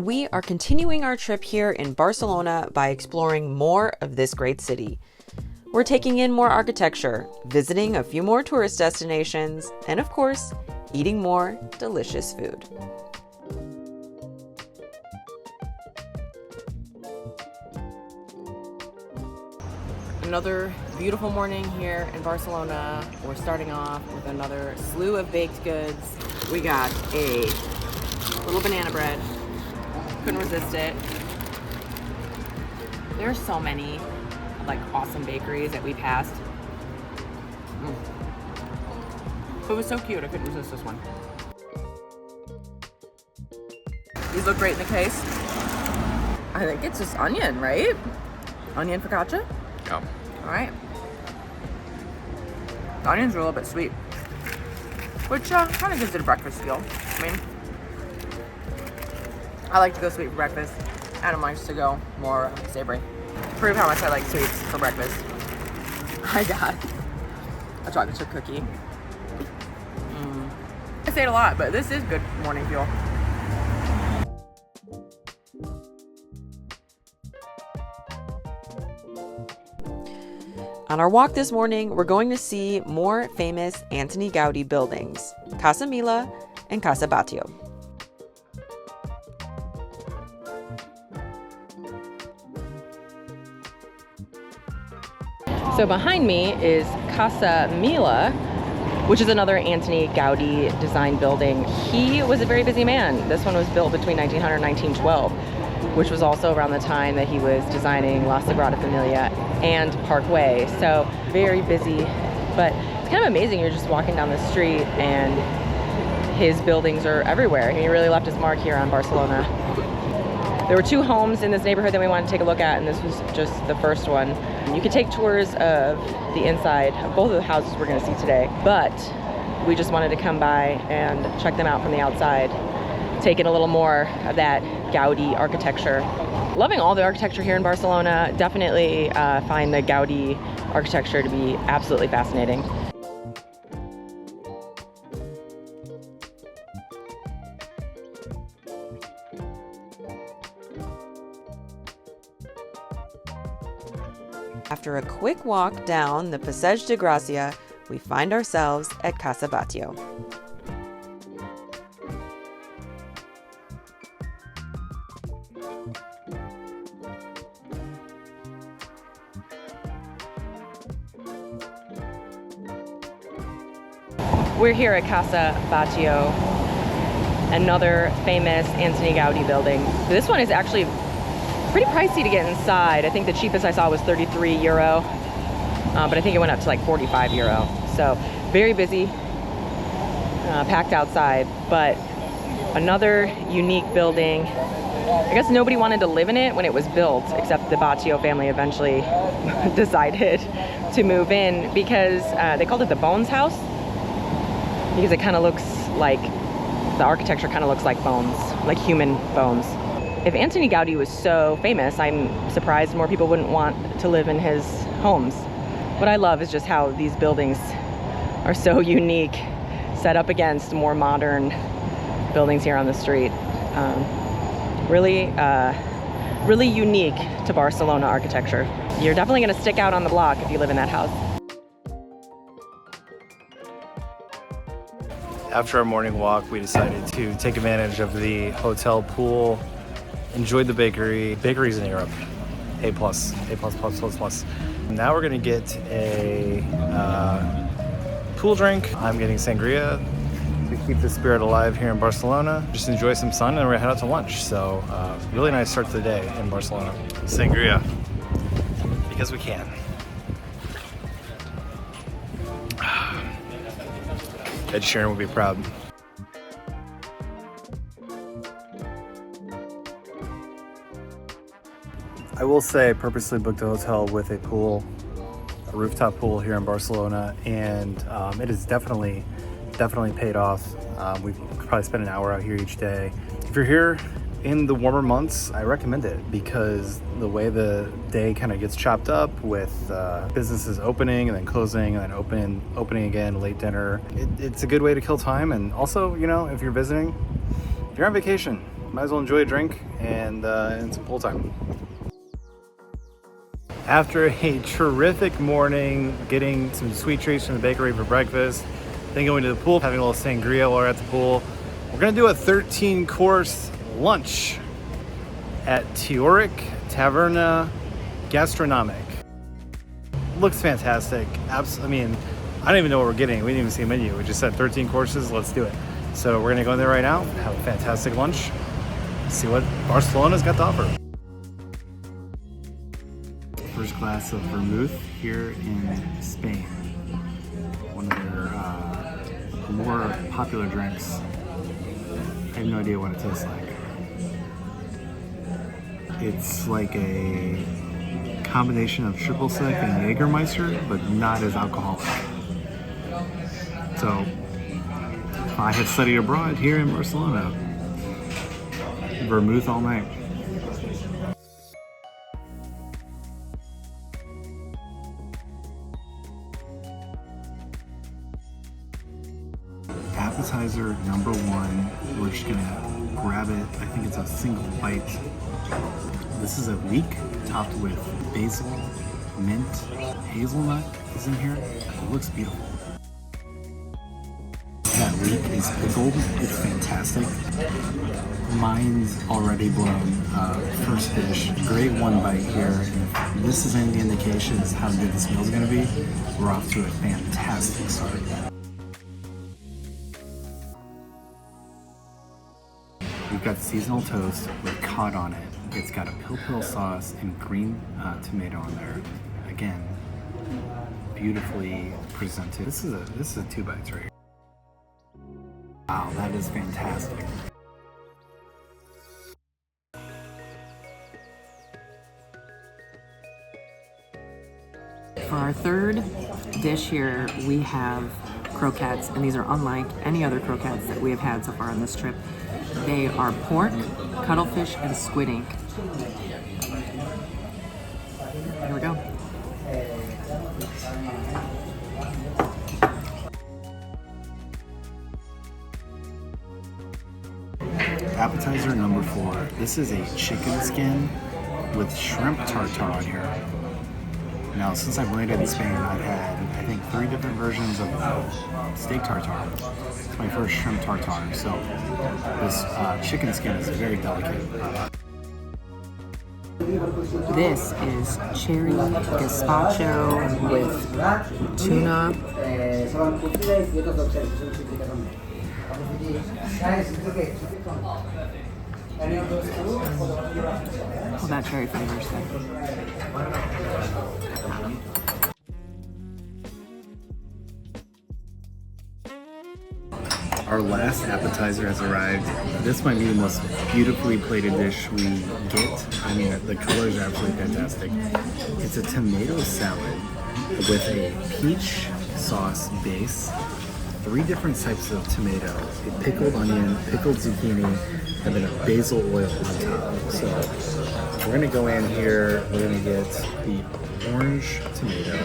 We are continuing our trip here in Barcelona by exploring more of this great city. We're taking in more architecture, visiting a few more tourist destinations, and of course, eating more delicious food. Another beautiful morning here in Barcelona. We're starting off with another slew of baked goods. We got a little banana bread. Couldn't resist it. There's so many like awesome bakeries that we passed. It was so cute, I couldn't resist this one. These look great in the case. I think it's just onion, right? Onion focaccia? Yeah. All right. The onions are a little bit sweet, which kind of gives it a breakfast feel. I mean, I like to go sweet for breakfast. Adam likes to go more savory. Prove how much I like sweets for breakfast. I got a chocolate chip cookie. I say it a lot, but this is good morning fuel. On our walk this morning, we're going to see more famous Antoni Gaudi buildings, Casa Mila and Casa Batllo. So behind me is Casa Mila, which is another Antoni Gaudi design building. He was a very busy man. This one was built between 1900 and 1912, which was also around the time that he was designing La Sagrada Familia and Parkway. So very busy, but it's kind of amazing. You're just walking down the street and his buildings are everywhere. He really left his mark here on Barcelona. There were two homes in this neighborhood that we wanted to take a look at, and this was just the first one. You could take tours of the inside of both of the houses we're gonna see today, but we just wanted to come by and check them out from the outside, take in a little more of that Gaudi architecture. Loving all the architecture here in Barcelona. Definitely find the Gaudi architecture to be absolutely fascinating. After a quick walk down the Passeig de Gràcia, we find ourselves at Casa Batllo. We're here at Casa Batllo, another famous Antoni Gaudi building. This one is actually pretty pricey to get inside. I think the cheapest I saw was 33 euro, but I think it went up to like 45 euro. So very busy, packed outside, but another unique building. I guess nobody wanted to live in it when it was built, except the Batllo family eventually decided to move in because they called it the Bones House, because it kind of looks like, the architecture kind of looks like bones, like human bones. If Antoni Gaudi was so famous, I'm surprised more people wouldn't want to live in his homes. What I love is just how these buildings are so unique, set up against more modern buildings here on the street. Really unique to Barcelona architecture. You're definitely gonna stick out on the block if you live in that house. After our morning walk, we decided to take advantage of the hotel pool, enjoyed the bakery. Bakeries in Europe, A+. Now we're gonna get a pool drink. I'm getting sangria to keep the spirit alive here in Barcelona. Just enjoy some sun and we're gonna head out to lunch. So really nice start to the day in Barcelona. Sangria, because we can. Ed Sheeran would be proud. I will say I purposely booked a hotel with a pool, a rooftop pool here in Barcelona, and it has definitely paid off. We've probably spent an hour out here each day. If you're here in the warmer months, I recommend it because the way the day kind of gets chopped up with businesses opening and then closing and then opening again, late dinner, it's a good way to kill time. And also, you know, if you're visiting, if you're on vacation, might as well enjoy a drink and some pool time. After a terrific morning, getting some sweet treats from the bakery for breakfast, then going to the pool, having a little sangria while we're at the pool, we're gonna do a 13-course lunch at Teoric Taverna Gastronomic. Looks fantastic. I mean, I don't even know what we're getting. We didn't even see a menu. We just said 13 courses, let's do it. So we're gonna go in there right now, have a fantastic lunch, see what Barcelona's got to offer. First glass of vermouth here in Spain. One of their more popular drinks. I have no idea what it tastes like. It's like a combination of triple sec and Jägermeister, but not as alcoholic. So, if I had studied abroad here in Barcelona, vermouth all night. Appetizer number one, we're just gonna grab it. I think it's a single bite. This is a leek topped with basil, mint, hazelnut is in here. It looks beautiful. That leek is pickled. It's fantastic. Mind's already blown. First dish, great one bite here. If this is any indications how good this meal's gonna be, we're off to a fantastic start. We've got seasonal toast with cod on it. It's got a pil sauce and green tomato on there. Again, beautifully presented. This is a 2 bites right here. Wow, that is fantastic. For our third dish here, we have croquettes, and these are unlike any other croquettes that we have had so far on this trip. They are pork, cuttlefish, and squid ink. Here we go. Appetizer number 4. This is a chicken skin with shrimp tartare on here. Now, since I've landed in Spain, I've had, I think, 3 different versions of steak tartare. It's my first shrimp tartare, so this chicken skin is very delicate. This is cherry gazpacho with tuna. All that cherry flavors there. Our last appetizer has arrived. This might be the most beautifully plated dish we get. I mean, the colors are absolutely fantastic. It's a tomato salad with a peach sauce base, 3 different types of tomato, a pickled onion, pickled zucchini, and then a basil oil on top. So we're gonna go in here, we're gonna get the orange tomato,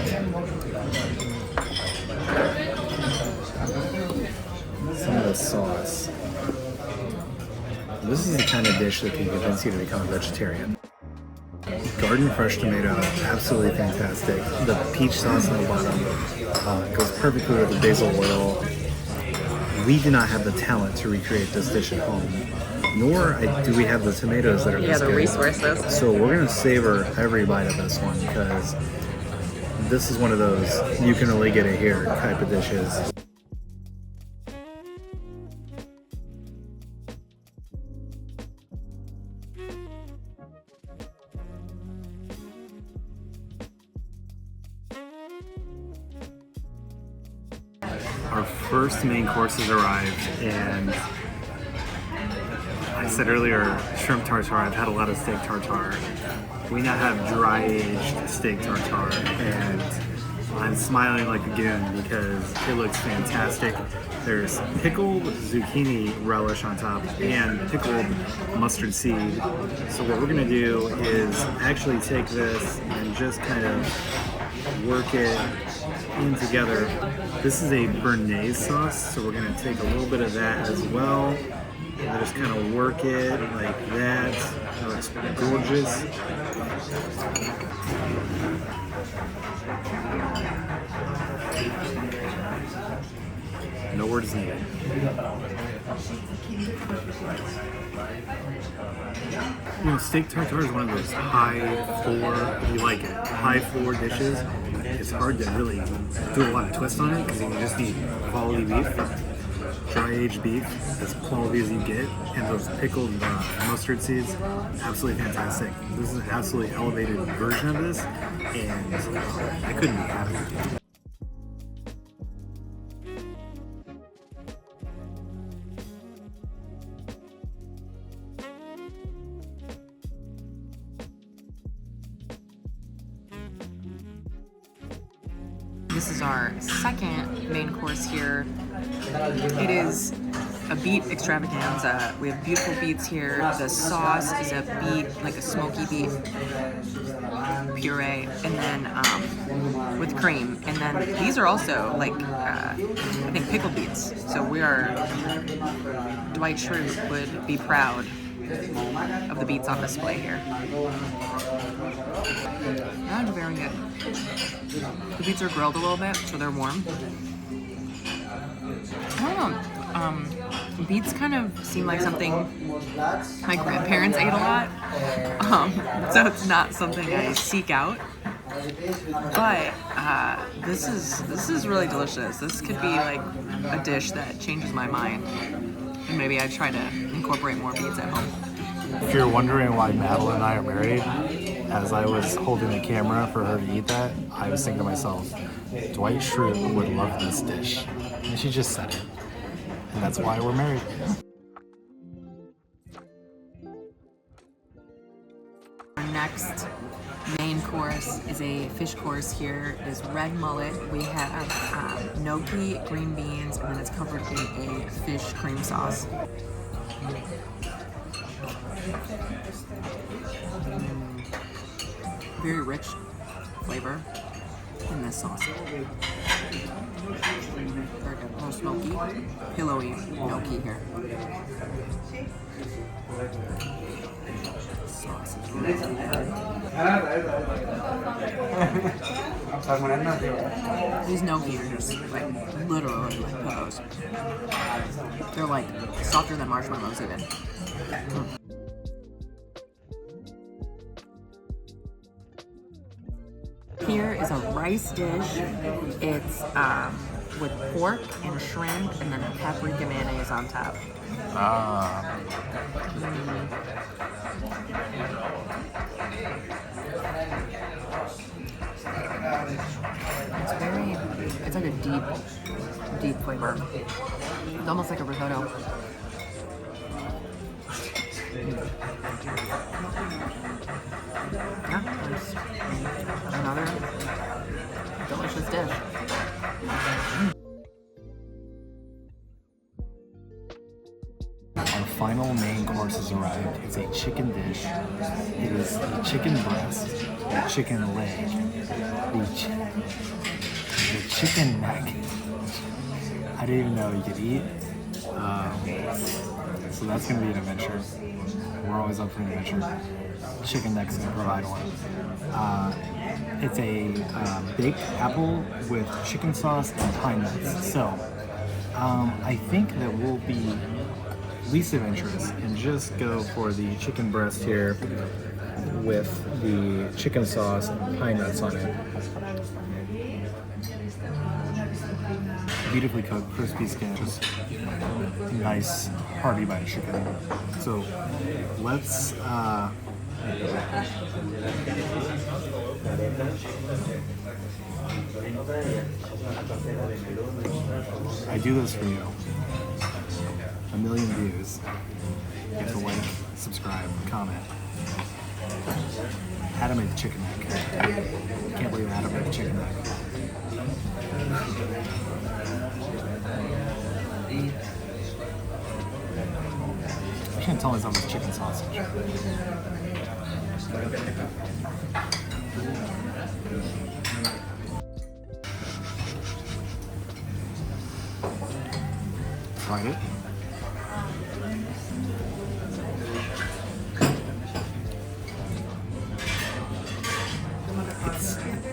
some of the sauce. This is the kind of dish that can convince you to become a vegetarian. Garden fresh tomato, absolutely fantastic. The peach sauce on the bottom goes perfectly with the basil oil. We do not have the talent to recreate this dish at home, nor do we have the tomatoes that are this good. The resources. So we're gonna savor every bite of this one because this is one of those you can only get it here type of dishes. Our first main course has arrived, and I said earlier, shrimp tartare. I've had a lot of steak tartare. We now have dry-aged steak tartare, and I'm smiling like a goon because it looks fantastic. There's pickled zucchini relish on top and pickled mustard seed. So what we're gonna do is actually take this and just kind of work it in together. This is a béarnaise sauce, so we're gonna take a little bit of that as well. And they just kind of work it like that. It looks gorgeous. No words needed. You know, steak tartare is one of those high floor, you like it, high floor dishes. It's hard to really do a lot of twist on it because you just need quality beef, dry aged beef, as quality as you get, and those pickled mustard seeds, absolutely fantastic. This is an absolutely elevated version of this, and I couldn't be happier. This is our second main course here. It is a beet extravaganza. We have beautiful beets here. The sauce is a beet, like a smoky beet puree, and then with cream. And then these are also like, I think pickled beets. So Dwight Schrute would be proud of the beets on display here. And very good. The beets are grilled a little bit, so they're warm. I don't know. Beets kind of seem like something my grandparents ate a lot. So it's not something I seek out. But this is really delicious. This could be like a dish that changes my mind. And maybe I try to incorporate more beets at home. If you're wondering why Madeline and I are married, as I was holding the camera for her to eat that, I was thinking to myself, Dwight Schrute would love this dish. And she just said it. And that's why we're married. Our next main course is a fish course here. It is red mullet. We have gnocchi, green beans, and then it's covered in a fish cream sauce. Very rich flavor in this sauce. Very good. A little smoky, pillowy gnocchi here. Sauce is really good. These gnocchi are just like literally like pillows. They're like softer than marshmallows even. Here is a rice dish. It's with pork and shrimp and then a paprika mayonnaise on top. It's like a deep flavor. It's almost like a risotto. Yeah, there's another delicious dish. Our final main course has arrived. It's a chicken dish. It is a chicken breast, a chicken leg, the chicken neck. I didn't even know you could eat. So that's going to be an adventure. We're always up for an adventure. Chicken neck's going to provide one. It's a baked apple with chicken sauce and pine nuts. So I think that we'll be least adventurous and just go for the chicken breast here with the chicken sauce and pine nuts on it. Beautifully cooked, crispy skin, just nice hearty bite of chicken. So let's I do this for you. 1 million views. You have to like, subscribe, comment. Adam made the chicken neck. Can't believe Adam made the chicken neck. I can't tell myself it's chicken sausage. Tried it.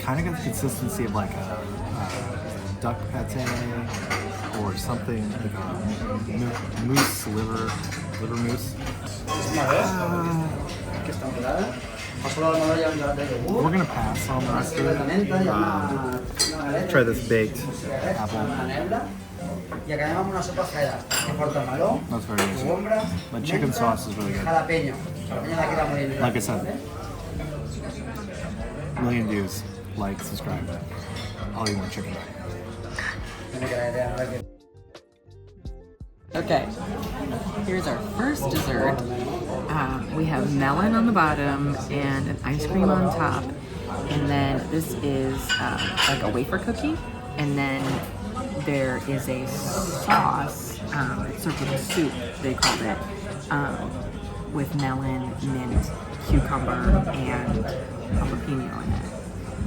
kind of got the consistency of like a duck pate or something like a moose liver mousse. We're gonna pass on the rest of it. Try this baked apple. That's very good. The chicken sauce is really good. Like I said, million views, like, subscribe. I'll eat more chicken. Okay, here's our first dessert. We have melon on the bottom and an ice cream on top. And then this is like a wafer cookie. And then there is a sauce, served with a soup, they called it, with melon, mint, cucumber, and jalapeno in it.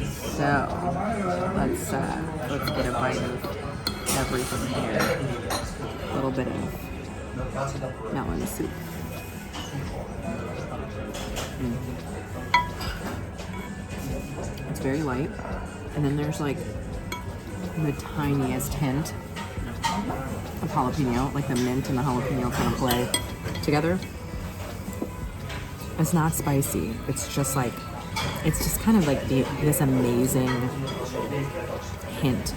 So let's get a bite of everything here. A little bit of melon soup. It's very light, and then there's like the tiniest hint of jalapeno, like the mint and the jalapeno kind of play together. It's not spicy. It's just kind of like this amazing hint.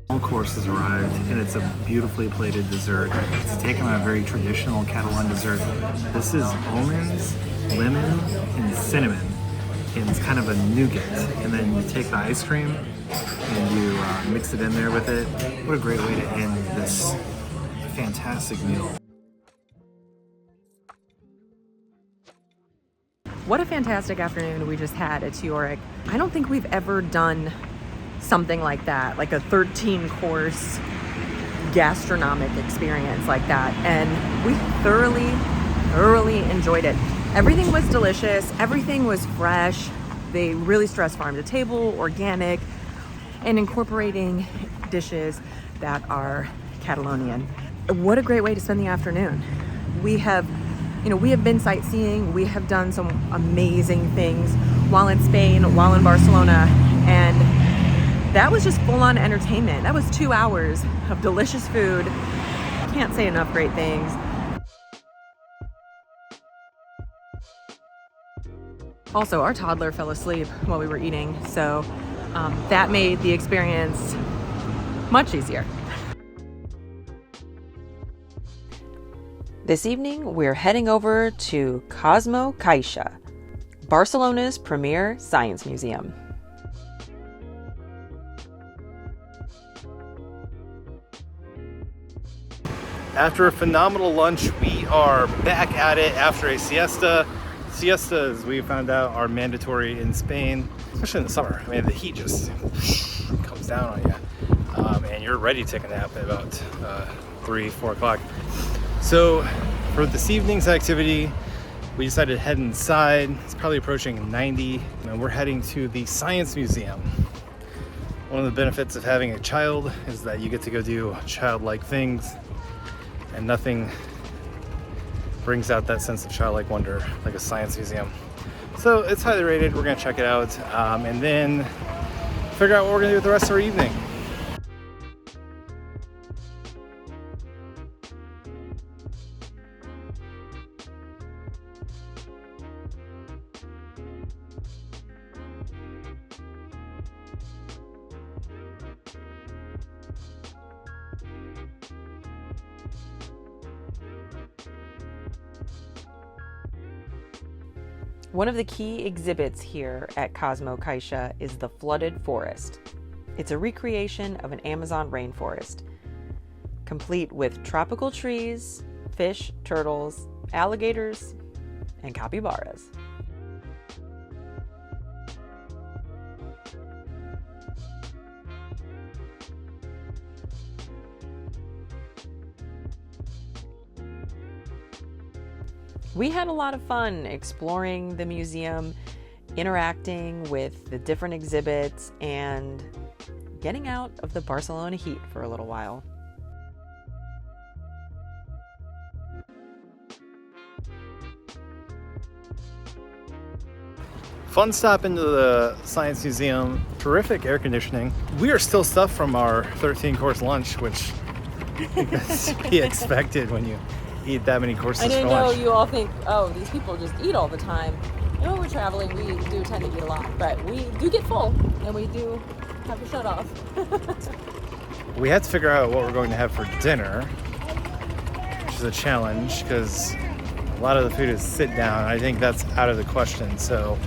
All course has arrived, and it's a beautifully plated dessert. It's taken on a very traditional Catalan dessert. This is almonds, lemon, and cinnamon. And it's kind of a nougat. And then you take the ice cream and you mix it in there with it. What a great way to end this fantastic meal. What a fantastic afternoon we just had at Teoric. I don't think we've ever done something like that, like a 13-course gastronomic experience like that. And we thoroughly enjoyed it. Everything was delicious. Everything was fresh. They really stressed farm to table, organic, and incorporating dishes that are Catalonian. What a great way to spend the afternoon. We have been sightseeing. We have done some amazing things while in Spain, while in Barcelona, and that was just full-on entertainment. That was 2 hours of delicious food. Can't say enough great things. Also, our toddler fell asleep while we were eating, so that made the experience much easier. This evening, we're heading over to CosmoCaixa, Barcelona's premier science museum. After a phenomenal lunch, we are back at it after a siesta. Siestas, we found out, are mandatory in Spain, especially in the summer. I mean, the heat just comes down on you, and you're ready to take a nap at about 3-4 o'clock. So for this evening's activity, we decided to head inside. It's probably approaching 90, and we're heading to the Science Museum. One of the benefits of having a child is that you get to go do childlike things, and nothing brings out that sense of childlike wonder like a science museum. So it's highly rated. We're gonna check it out, and then figure out what we're gonna do with the rest of our evening. One of the key exhibits here at CosmoCaixa is the Flooded Forest. It's a recreation of an Amazon rainforest, complete with tropical trees, fish, turtles, alligators, and capybaras. We had a lot of fun exploring the museum, interacting with the different exhibits, and getting out of the Barcelona heat for a little while. Fun stop into the Science Museum. Terrific air conditioning. We are still stuffed from our 13-course lunch, which is to be expected when you eat that many courses I for didn't lunch. know you all think, oh, these people just eat all the time. You know, when we're traveling, we do tend to eat a lot, but we do get full, and we do have to shut off. We had to figure out what we're going to have for dinner, which is a challenge because a lot of the food is sit down. I think that's out of the question. So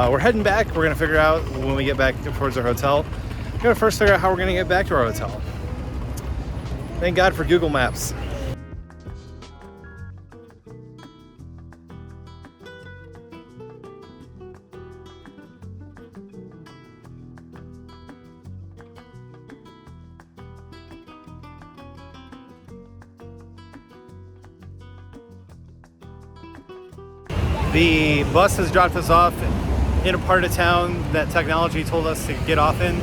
we're heading back. We're going to figure out when we get back towards our hotel. We're going to first figure out how we're going to get back to our hotel. Thank God for Google Maps. The bus has dropped us off in a part of town that technology told us to get off in.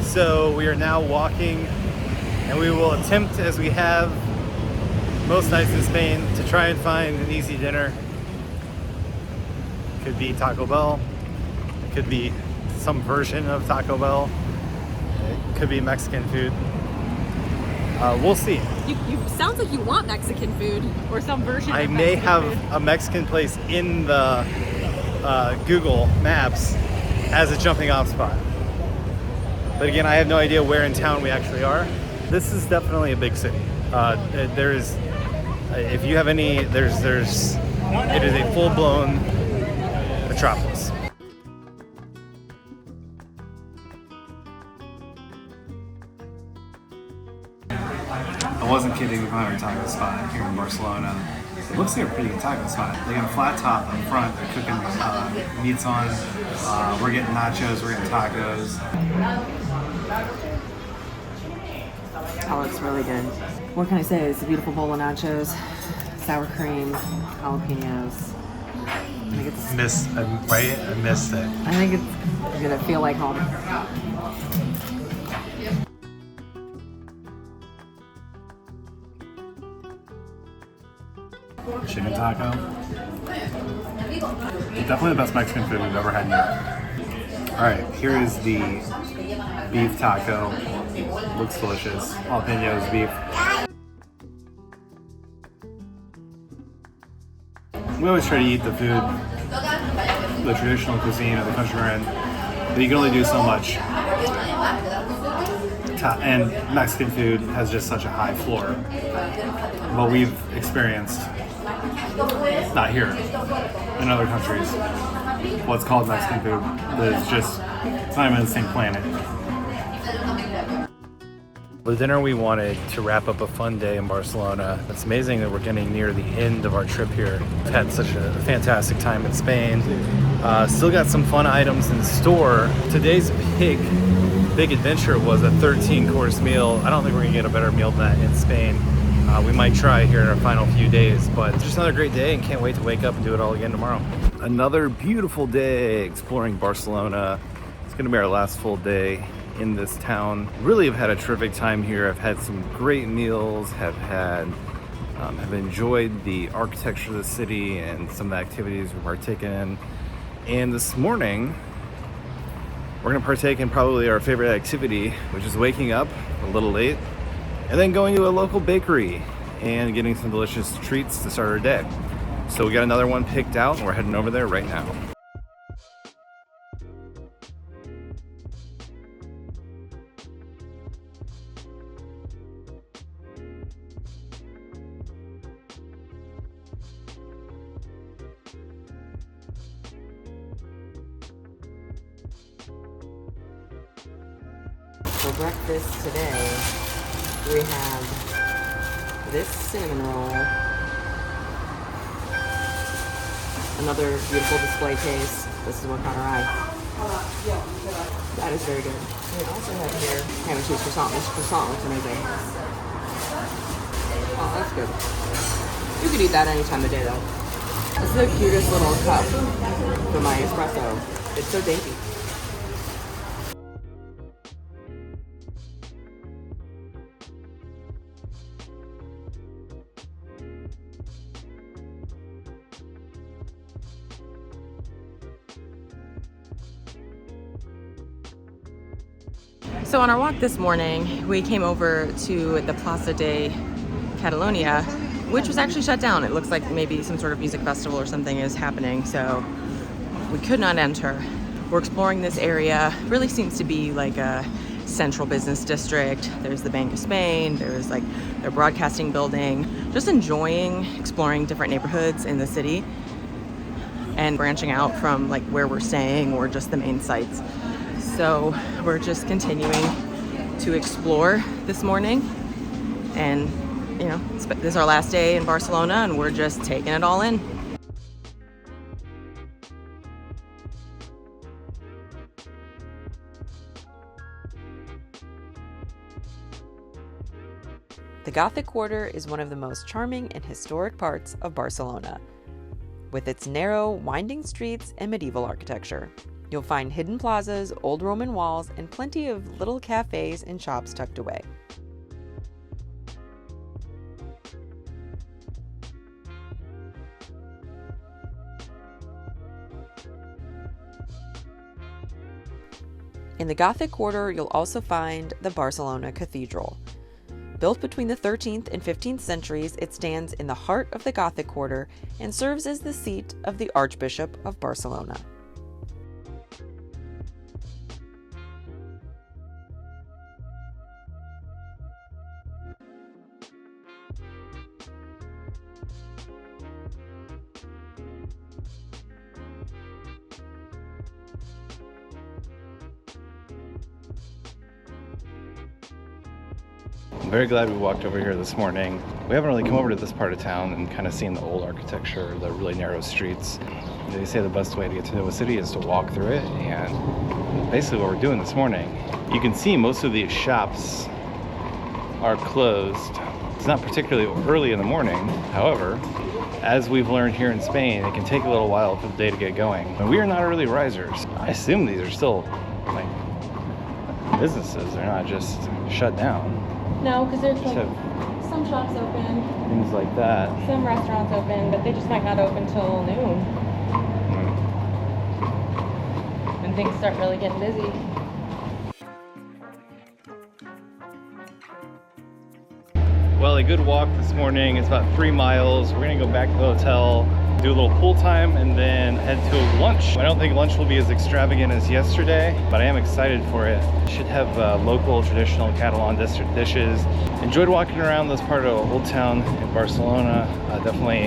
So we are now walking, and we will attempt, as we have most nights in Spain, to try and find an easy dinner. It could be Taco Bell. It could be some version of Taco Bell. It could be Mexican food. We'll see. You sounds like you want Mexican food or some version of Mexican may have food. a Mexican place in the Google Maps as a jumping off spot. But again, I have no idea where in town we actually are. This is definitely a big city. There's, if you have any, it is a full-blown metropolis. I wasn't kidding, we found our taco spot here in Barcelona. It looks like a pretty good taco spot. They got a flat top up front, they're cooking meats on. We're getting nachos, we're getting tacos. That looks really good. What can I say? It's a beautiful bowl of nachos, sour cream, jalapenos. I think it's, I missed it. I think it's gonna feel like home. Chicken taco. Definitely the best Mexican food we've ever had in Europe. Alright, here is the beef taco. Looks delicious. Jalapenos, beef. We always try to eat the food, the traditional cuisine of the country we're in, but you can only do so much. And Mexican food has just such a high floor. What we've experienced, not here, in other countries, what's called Mexican food, is just, it's not even the same planet. The dinner we wanted to wrap up a fun day in Barcelona. It's amazing that we're getting near the end of our trip here. We've had such a fantastic time in Spain. Still got some fun items in store. Today's big adventure was a 13-course meal. I don't think we're gonna get a better meal than that in Spain. We might try here in our final few days, but just another great day and can't wait to wake up and do it all again tomorrow. Another beautiful day exploring Barcelona. It's gonna be our last full day in this town. Really have had a terrific time here. I've had some great meals, have enjoyed the architecture of the city and some of the activities we're partaking in. And this morning, we're gonna partake in probably our favorite activity, which is waking up a little late and then going to a local bakery and getting some delicious treats to start our day. So we got another one picked out and we're heading over there right now. For breakfast today, we have this cinnamon roll, another beautiful display case. This is what caught our eye. That is very good. We also have here ham and cheese croissant. This croissant looks amazing. Oh, that's good. You could eat that any time of day though. This is the cutest little cup for my espresso. It's so dainty. So on our walk this morning, we came over to the Plaza de Catalonia, which was actually shut down. It looks like maybe some sort of music festival or something is happening, so we could not enter. We're exploring this area. It really seems to be like a central business district. There's the Bank of Spain, there's like their broadcasting building. Just enjoying exploring different neighborhoods in the city and branching out from like where we're staying or just the main sites. So we're just continuing to explore this morning, and you know, this is our last day in Barcelona and we're just taking it all in. The Gothic Quarter is one of the most charming and historic parts of Barcelona. With its narrow, winding streets and medieval architecture, you'll find hidden plazas, old Roman walls, and plenty of little cafes and shops tucked away. In the Gothic Quarter, you'll also find the Barcelona Cathedral. Built between the 13th and 15th centuries, it stands in the heart of the Gothic Quarter and serves as the seat of the Archbishop of Barcelona. I'm very glad we walked over here this morning. We haven't really come over to this part of town and kind of seen the old architecture, the really narrow streets. They say the best way to get to know a city is to walk through it, and basically what we're doing this morning. You can see most of these shops are closed. It's not particularly early in the morning. However, as we've learned here in Spain, it can take a little while for the day to get going. And we are not early risers. I assume these are still like businesses. They're not just shut down. No, because there's like some shops open, Things like that. some restaurants open, but they just might not open till noon. When things start really getting busy. Well, a good walk this morning. It's about 3 miles. We're gonna go back to the hotel, do a little pool time, and then head to lunch. I don't think lunch will be as extravagant as yesterday, but I am excited for it. Should have local traditional Catalan dishes. Enjoyed walking around this part of Old Town in Barcelona. Definitely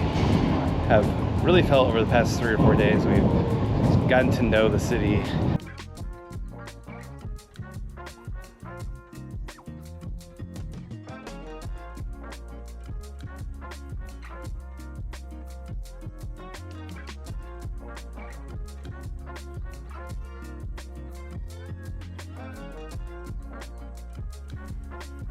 have really felt over the past 3 or 4 days we've gotten to know the city.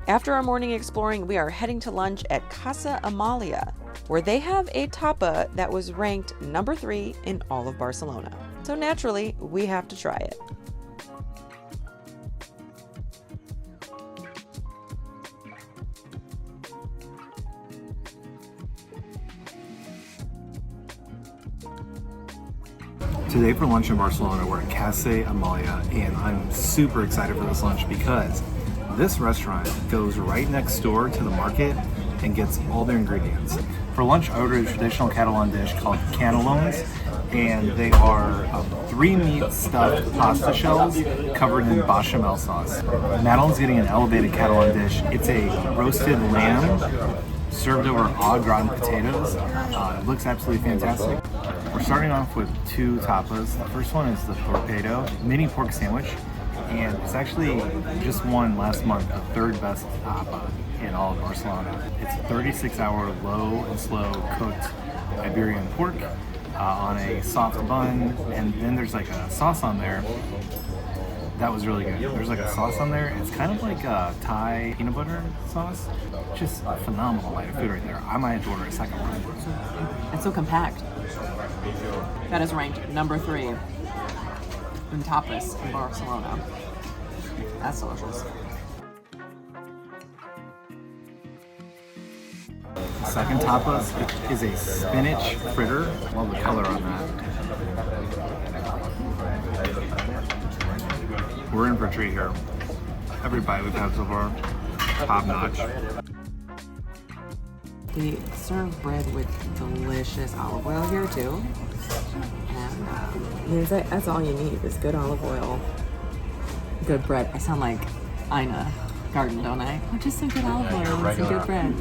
After our morning exploring, we are heading to lunch at Casa Amalia, where they have a tapa that was ranked number 3 in all of Barcelona. So naturally, we have to try it. Today for lunch in Barcelona, we're at Casa Amalia, and I'm super excited for this lunch because this restaurant goes right next door to the market and gets all their ingredients. For lunch, I ordered a traditional Catalan dish called cannelons, and they are 3 meat stuffed pasta shells covered in bechamel sauce. Madeline's getting an elevated Catalan dish. It's a roasted lamb served over au gratin potatoes. It looks absolutely fantastic. We're starting off with 2 tapas. The first one is the torpedo, mini pork sandwich. And it's actually just won last month the 3rd best tapa in all of Barcelona. It's a 36-hour low and slow cooked Iberian pork on a soft bun, and then there's like a sauce on there. That was really good. There's like a sauce on there. It's kind of like a Thai peanut butter sauce. Just a phenomenal bite of food right there. I might have to order a second one. It's so compact. That is ranked number 3 in tapas in Barcelona. That's delicious. Second tapas is a spinach fritter. Love the color on that. We're in for a treat here. Every bite we've had so far, top notch. They serve bread with delicious olive oil here too. And that's all you need is good olive oil, good bread. I sound like Ina Garten, don't I? Oh, just some good olive oil and some good bread.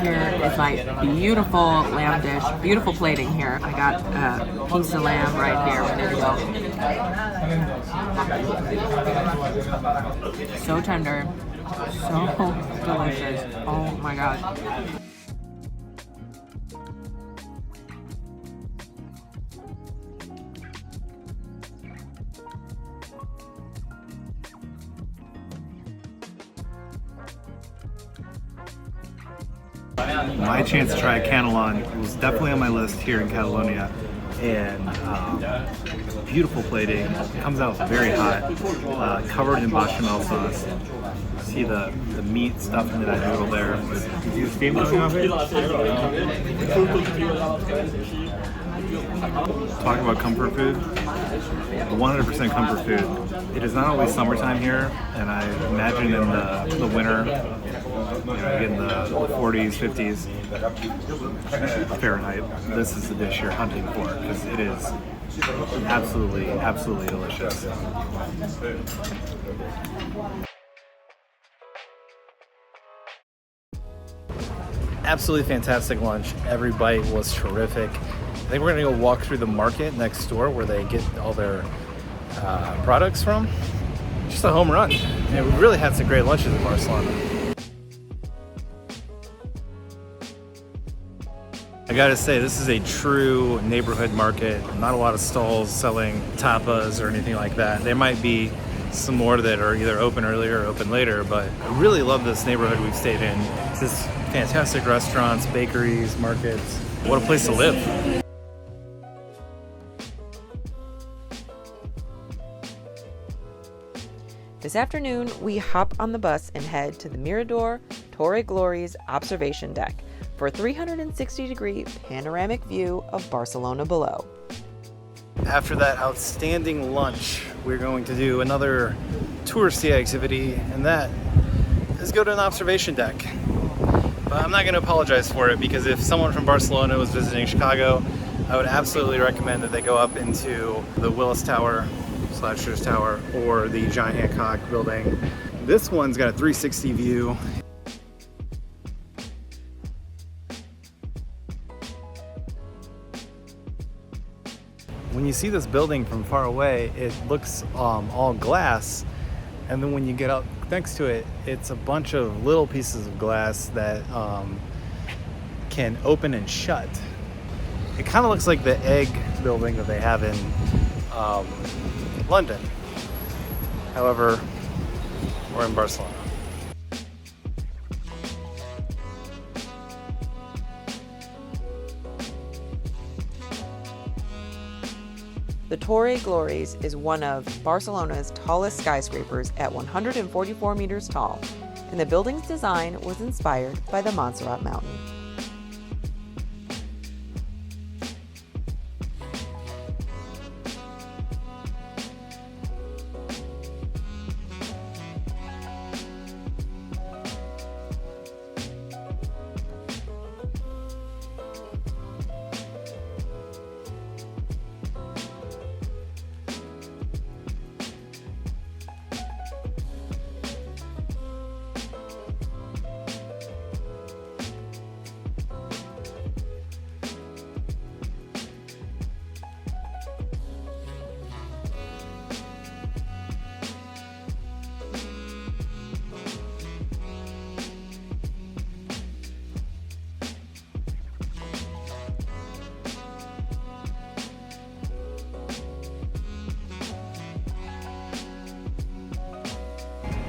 Here is my beautiful lamb dish, beautiful plating here. I got a piece of lamb right here, ready to go. So tender, so delicious. Oh my God. My chance to try a cannelon was definitely on my list here in Catalonia, and beautiful plating. It comes out very hot, covered in bechamel sauce. See the meat stuffed into that noodle there. You see the steam coming off it? Talk about comfort food. 100% comfort food. It is not always summertime here, and I imagine in the winter, in the 40s, 50s Fahrenheit, this is the dish you're hunting for because it is absolutely, absolutely delicious. Absolutely fantastic lunch. Every bite was terrific. I think we're gonna go walk through the market next door where they get all their products from. Just a home run. And we really had some great lunches in Barcelona. I gotta say, this is a true neighborhood market. Not a lot of stalls selling tapas or anything like that. There might be some more that are either open earlier or open later, but I really love this neighborhood we've stayed in. It's just fantastic restaurants, bakeries, markets. What a place to live. This afternoon, we hop on the bus and head to the Mirador Torre Glòries observation deck for a 360-degree panoramic view of Barcelona below. After that outstanding lunch, we're going to do another touristy activity, and that is go to an observation deck. But I'm not going to apologize for it, because if someone from Barcelona was visiting Chicago, I would absolutely recommend that they go up into the Willis Tower / Sears Tower or the John Hancock building. This one's got a 360 view. When you see this building from far away, it looks all glass, and then when you get up next to it, it's a bunch of little pieces of glass that can open and shut. It kind of looks like the egg building that they have in London. However, we're in Barcelona. The Torre Glòries is one of Barcelona's tallest skyscrapers at 144 meters tall, and the building's design was inspired by the Montserrat Mountain.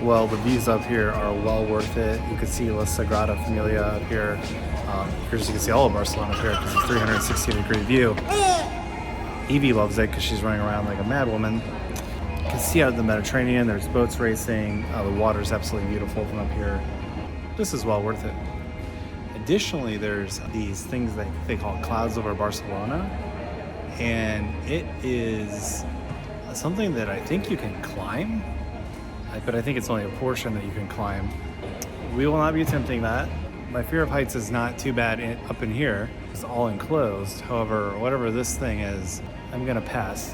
Well, the views up here are well worth it. You can see La Sagrada Familia up here. Here's you can see all of Barcelona up here because it's a 360-degree view. Evie loves it because she's running around like a mad woman. You can see out the Mediterranean. There's boats racing. The water's absolutely beautiful from up here. this is well worth it. Additionally, there's these things that they call clouds over Barcelona, and it is something that I think you can climb, but I think it's only a portion that you can climb. We will not be attempting that. My fear of heights is not too bad up in here. It's all enclosed. However, whatever this thing is, I'm gonna pass.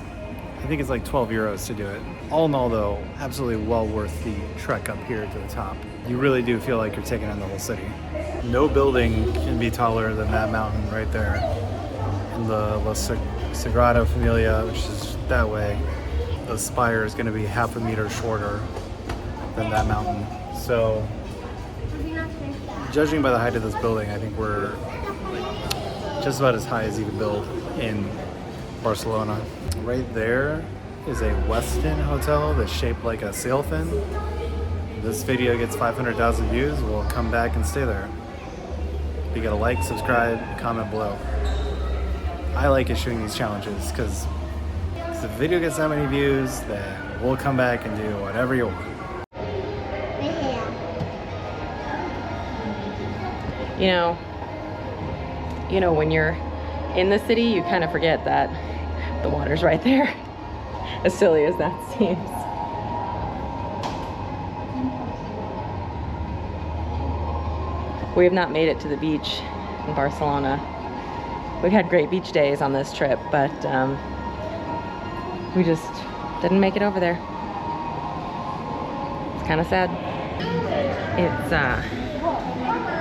I think it's like 12 euros to do it. All in all though, absolutely well worth the trek up here to the top. You really do feel like you're taking in the whole city. No building can be taller than that mountain right there. And the Sagrada Familia, which is that way, the spire is gonna be half a meter shorter than that mountain. So, judging by the height of this building, I think we're just about as high as you can build in Barcelona. Right there is a Westin hotel that's shaped like a sail fin. This video gets 500,000 views, we'll come back and stay there. You gotta like, subscribe, comment below. I like issuing these challenges because if the video gets that many views, then we'll come back and do whatever you want. You know, when you're in the city, you kind of forget that the water's right there, as silly as that seems. We have not made it to the beach in Barcelona. We've had great beach days on this trip, but we just didn't make it over there. It's kind of sad.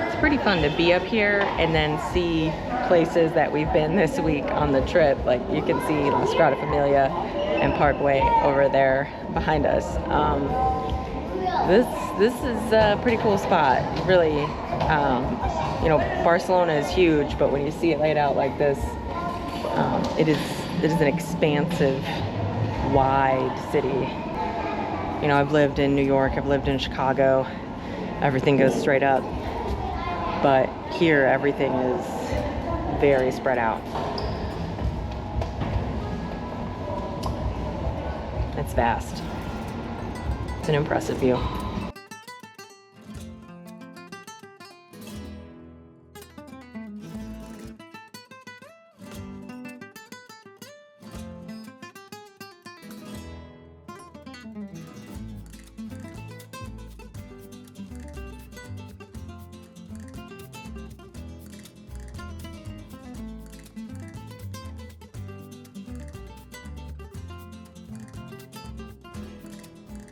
It's pretty fun to be up here and then see places that we've been this week on the trip. Like you can see La Sagrada Familia and Parkway over there behind us. This is a pretty cool spot, really. You know, Barcelona is huge, but when you see it laid out like this, it is an expansive, wide city. You know, I've lived in New York, I've lived in Chicago. Everything goes straight up, but here everything is very spread out. It's vast. It's an impressive view.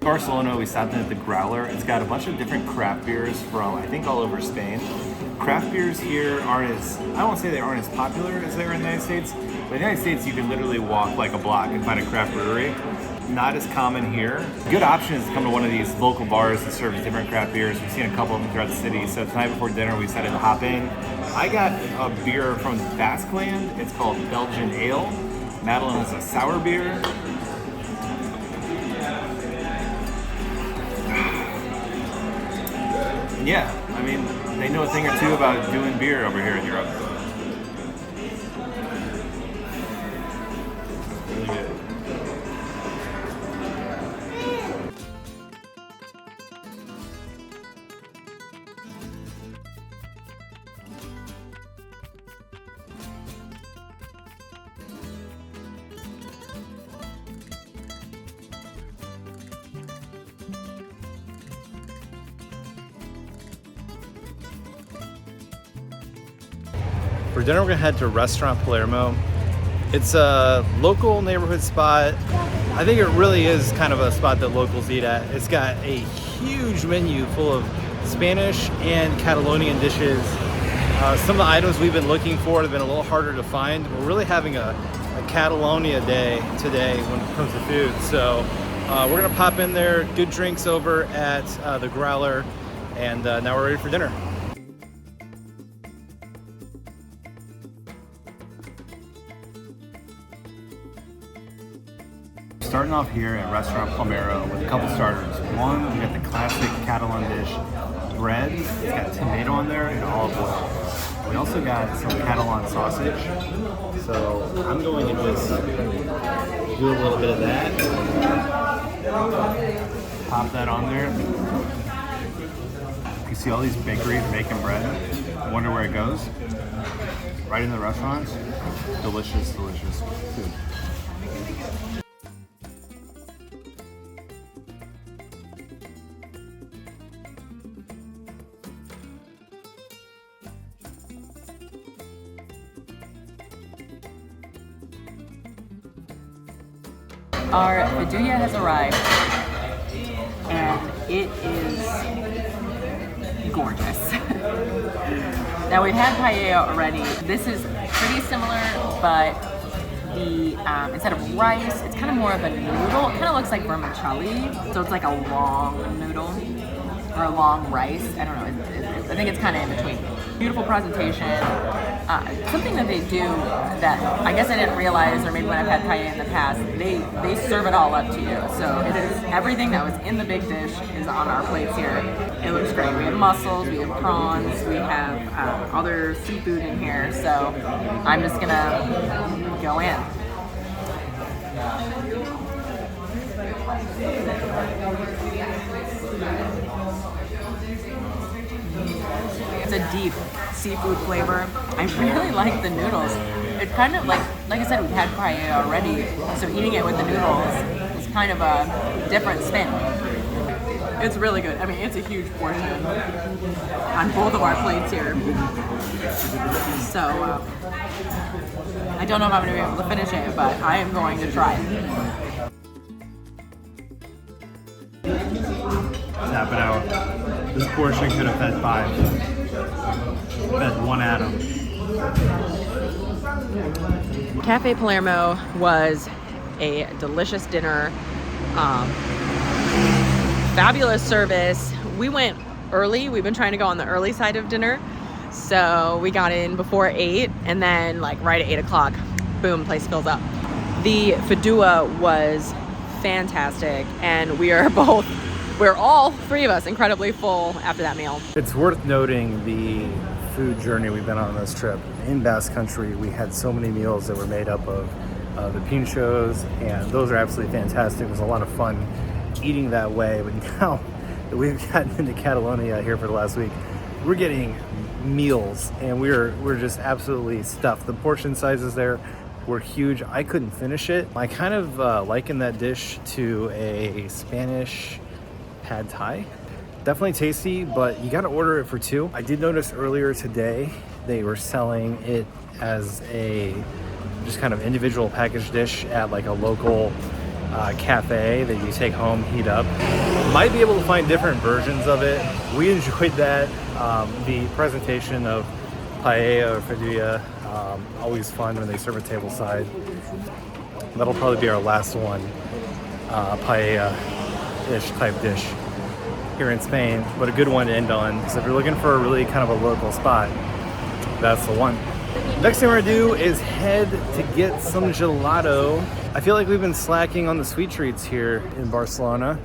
Barcelona, we stopped in at the Growler. It's got a bunch of different craft beers from, I think, all over Spain. Craft beers here aren't as, I won't say they aren't as popular as they are in the United States, but in the United States you can literally walk like a block and find a craft brewery. Not as common here. A good option is to come to one of these local bars that serves different craft beers. We've seen a couple of them throughout the city, so tonight before dinner we decided to hop in. I got a beer from Basque Land. It's called Belgian Ale. Madeline is a sour beer. Yeah, I mean, they know a thing or two about doing beer over here in Europe. Really good. For dinner, we're gonna head to Restaurant Palermo. It's a local neighborhood spot. I think it really is kind of a spot that locals eat at. It's got a huge menu full of Spanish and Catalonian dishes. Some of the items we've been looking for have been a little harder to find. We're really having a Catalonia day today when it comes to food. So we're gonna pop in there, good drinks over at the Growler, and now we're ready for dinner. Starting off here at Restaurant Palermo with a couple starters. One, we got the classic Catalan dish, bread. It's got tomato on there and olive oil. We also got some Catalan sausage. So I'm going to just do a little bit of that. Pop that on there. See all these bakeries making bread. I wonder where it goes. Right in the restaurants. Delicious, delicious food. Our Fiduia has arrived, and it is gorgeous. Now we've had paella already. This is pretty similar, but the instead of rice, it's kind of more of a noodle. It kind of looks like vermicelli, so it's like a long noodle or a long rice. I don't know. I think it's kind of in between. Beautiful presentation. Something that they do that I guess I didn't realize, or maybe when I've had paella in the past, they serve it all up to you. So it is everything that was in the big dish is on our plates here. It looks great. We have mussels, we have prawns, we have other seafood in here. So I'm just gonna go in. It's a deep seafood flavor. I really like the noodles. It's kind of like I said, we've had paella already, so eating it with the noodles is kind of a different spin. It's really good. I mean, it's a huge portion on both of our plates here. So I don't know if I'm going to be able to finish it, but I am going to try. Tap it out. This portion could have fed 5. Fed 1 atom. Cafe Palermo was a delicious dinner. Fabulous service. We went early. We've been trying to go on the early side of dinner. So we got in before 8, and then like right at 8 o'clock, boom, place fills up. The Fiduia was fantastic, and we're all 3 of us incredibly full after that meal. It's worth noting the food journey we've been on this trip. In Basque Country, we had so many meals that were made up of the pinchos, and those are absolutely fantastic. It was a lot of fun eating that way, but now that we've gotten into Catalonia here for the last week, we're getting meals, and we're just absolutely stuffed. The portion sizes there were huge. I couldn't finish it. I kind of liken that dish to a Spanish pad thai. Definitely tasty, but you got to order it for 2. I did notice earlier today they were selling it as a just kind of individual package dish at like a local cafe that you take home, heat up. Might be able to find different versions of it. We enjoyed that. The presentation of paella or Fiduia, always fun when they serve it tableside. That'll probably be our last one, paella-ish type dish here in Spain, but a good one to end on. So if you're looking for a really kind of a local spot, that's the one. Next thing we're gonna do is head to get some gelato. I feel like we've been slacking on the sweet treats here in Barcelona.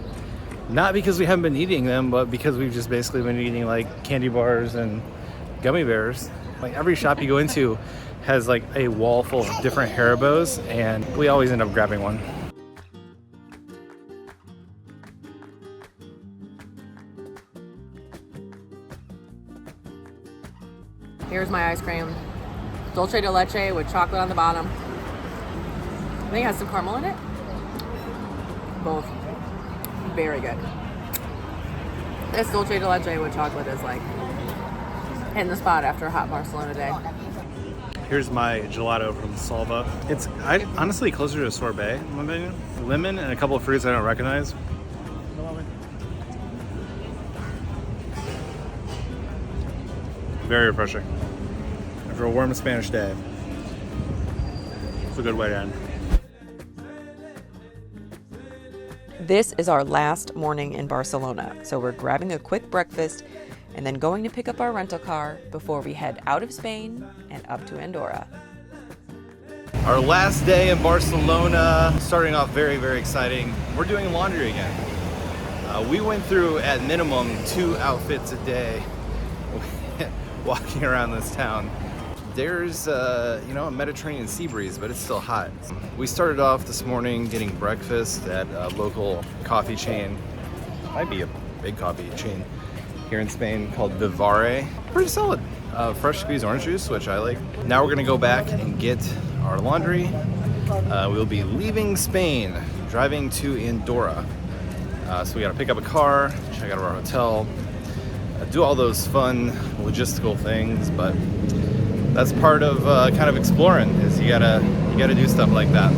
Not because we haven't been eating them, but because we've just basically been eating like candy bars and gummy bears. Like every shop you go into has like a wall full of different Haribos, and we always end up grabbing one. Here's my ice cream. Dulce de leche with chocolate on the bottom. I think it has some caramel in it. Both very good. This dulce de leche with chocolate is like hitting the spot after a hot Barcelona day. Here's my gelato from Salva. It's honestly closer to a sorbet, in my opinion. Lemon and a couple of fruits I don't recognize. Very refreshing. After a warm Spanish day, it's a good way to end. This is our last morning in Barcelona, so we're grabbing a quick breakfast and then going to pick up our rental car before we head out of Spain and up to Andorra. Our last day in Barcelona, starting off very, very exciting. We're doing laundry again. We went through at minimum 2 outfits a day walking around this town. There's a Mediterranean sea breeze, but it's still hot. We started off this morning getting breakfast at a local coffee chain. Might be a big coffee chain. here in Spain called Vivare. Pretty solid. Fresh squeezed orange juice, which I like. Now we're gonna go back and get our laundry. We'll be leaving Spain, driving to Andorra. So we gotta pick up a car, check out our hotel, do all those fun logistical things, but that's part of kind of exploring, is you gotta do stuff like that.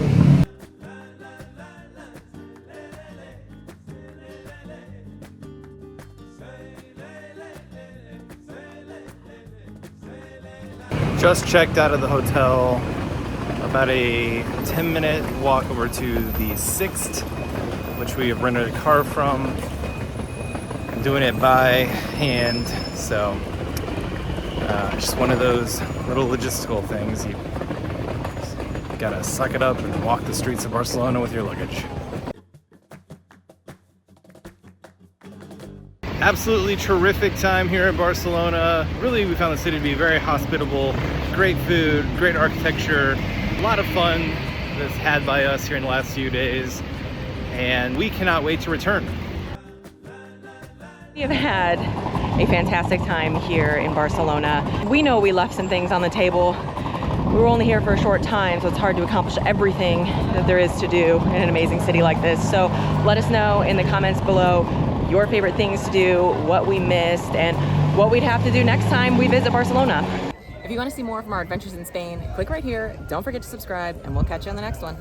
Just checked out of the hotel. About a 10-minute walk over to the Sixt, which we have rented a car from. I'm doing it by hand, so just one of those little logistical things. You gotta suck it up and walk the streets of Barcelona with your luggage. Absolutely terrific time here in Barcelona. Really, we found the city to be very hospitable. Great food, great architecture, a lot of fun that's had by us here in the last few days, and we cannot wait to return. We have had a fantastic time here in Barcelona. We know we left some things on the table. We were only here for a short time, so it's hard to accomplish everything that there is to do in an amazing city like this. So let us know in the comments below your favorite things to do, what we missed, and what we'd have to do next time we visit Barcelona. If you want to see more from our adventures in Spain, click right here. Don't forget to subscribe, and we'll catch you on the next one.